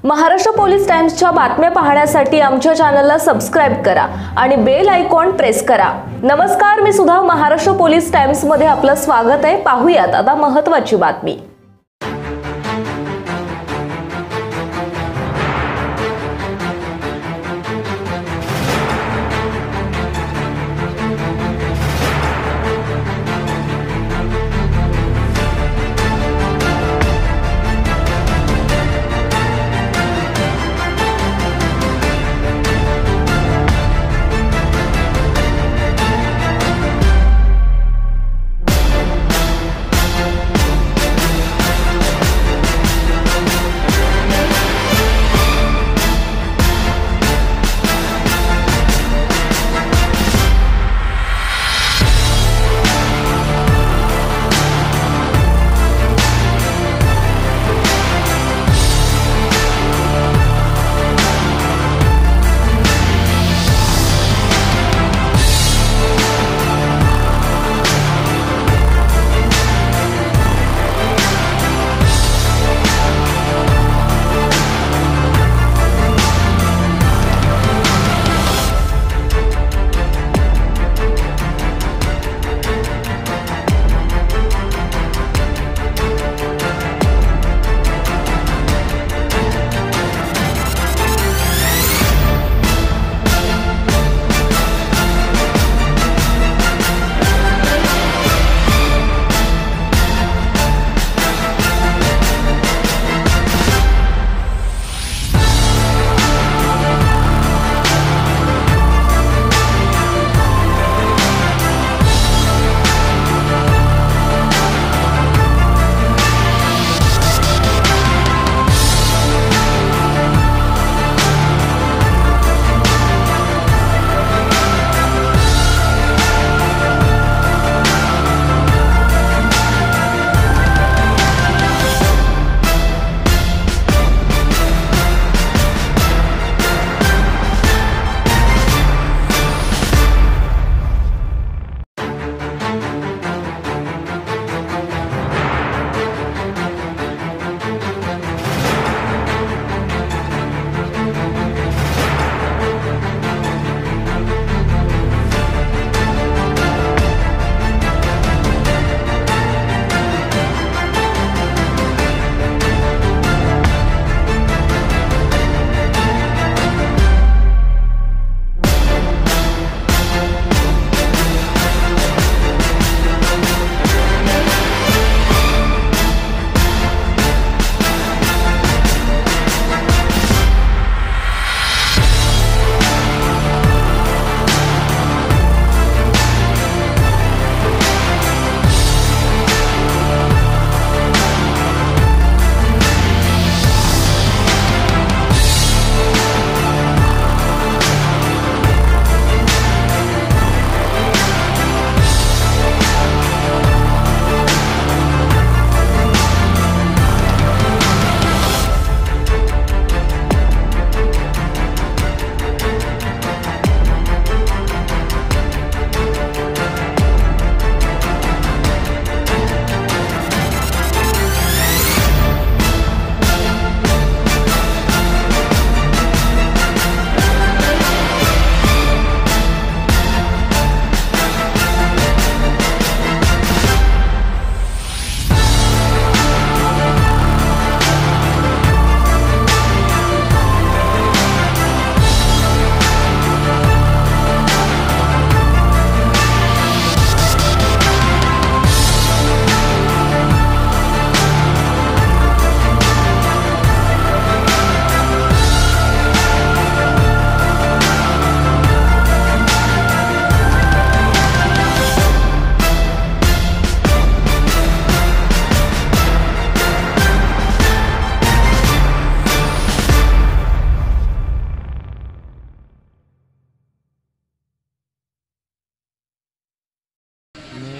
Maharashtra police टाइम्सच्या बातम्या पाहण्यासाठी आमच्या चॅनलला सबस्क्राइब करा आणि बेल आयकॉन प्रेस करा। नमस्कार, मी सुधा, महाराष्ट्र पोलीस टाइम्स मध्ये आपलं स्वागत आहे। पाहूयात आता महत्त्वाची बातमी।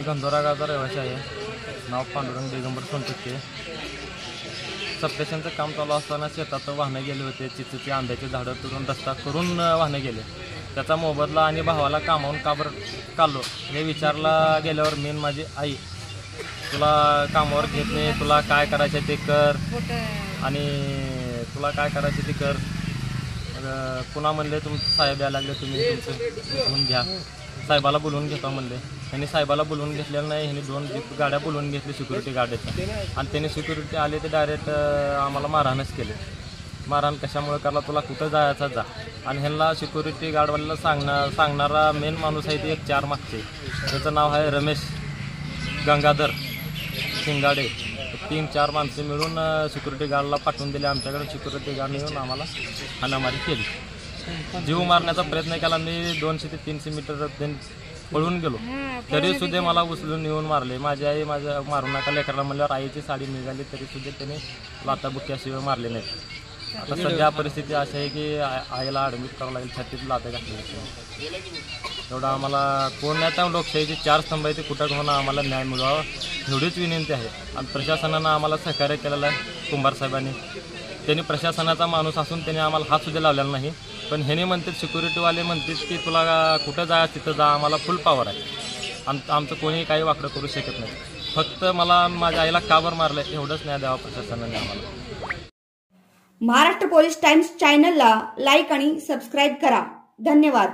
गंधोरा गावचा रहिवासी आहे। नाव पांडुरंग दिगंबर सोनटक्के। सबस्टेशनचं काम चालू असताना शेतात वाहनं गेले होते। चिचेची आंब्याची झाडं तोडून रस्ता करून वाहनं गेले। त्याचा मोबदला आणि भावाला कामावून का बरं काढलो हे विचारला गेल्यावर मी माझी आई, तुला कामावर घेत नाही, तुला काय करायचं ते कर आणि तुला काय करायचं ते कर. पुन्हा म्हणले साहेब यायला लागले, तुम्ही तुमचं घेऊन घ्या. साहेबाला बोलवून घेतो म्हणले. ह्यांनी साहेबाला बोलवून घेतलेलं नाही, ह्यांनी 2 जीप गाड्या बोलवून घेतली सिक्युरिटी गार्डच्या, आणि त्यांनी सिक्युरिटी आले ते डायरेक्ट आम्हाला मारहाणच केले. मारहाण कशामुळे करला, तुला कुठं जायचा जा. आणि ह्यांना सिक्युरिटी गार्डवाल्याला सांगणारा मेन माणूस आहे ते एक 4 मागचे, त्याचं नाव आहे रमेश गंगाधर शिंगाडे. 3-4 माणसं मिळून सिक्युरिटी गार्डला पाठवून दिले आमच्याकडे. सिक्युरिटी गार्डने येऊन आम्हाला हाणामारी केली, जीव मारण्याचा प्रयत्न केला. मी 200 ते 300 मीटर पळून गेलो, तरी सुद्धा मला उचलून येऊन मारले. माझी आई माझ्या मारू नका लेकराला म्हणल्यावर आईची साडी निघाली, तरी सुद्धा त्याने लाथाबुक्क्याशिवाय मारले नाहीत. आता सध्या परिस्थिती अशी आहे की आईला ॲडमिट करावं लागेल, छातीत लाथा घातली. एवढं आम्हाला कोणत्या लोकशाहीचे 4 स्तंभ आहे ते कुठं होणं आम्हाला न्याय मिळावा एवढीच विनंती आहे. आणि प्रशासनानं आम्हाला सहकार्य केलेलं आहे कुंभार साहेबांनी. त्यांनी प्रशासनाचा माणूस असून त्यांनी आम्हाला हात सुद्धा लावलेला नाही. पण ह्याने म्हणतात, सिक्युरिटीवाले म्हणतात की तुला कुठं जा तिथं जा, आम्हाला फुल पॉवर आहे. आमचं कोणीही काही वाकडं करू शकत नाही. फक्त मला माझ्या आईला का बरं मारलं एवढंच न्याय द्यावा प्रशासनाने आम्हाला. महाराष्ट्र पोलीस टाइम्स चॅनलला लाईक आणि सबस्क्राईब करा. धन्यवाद.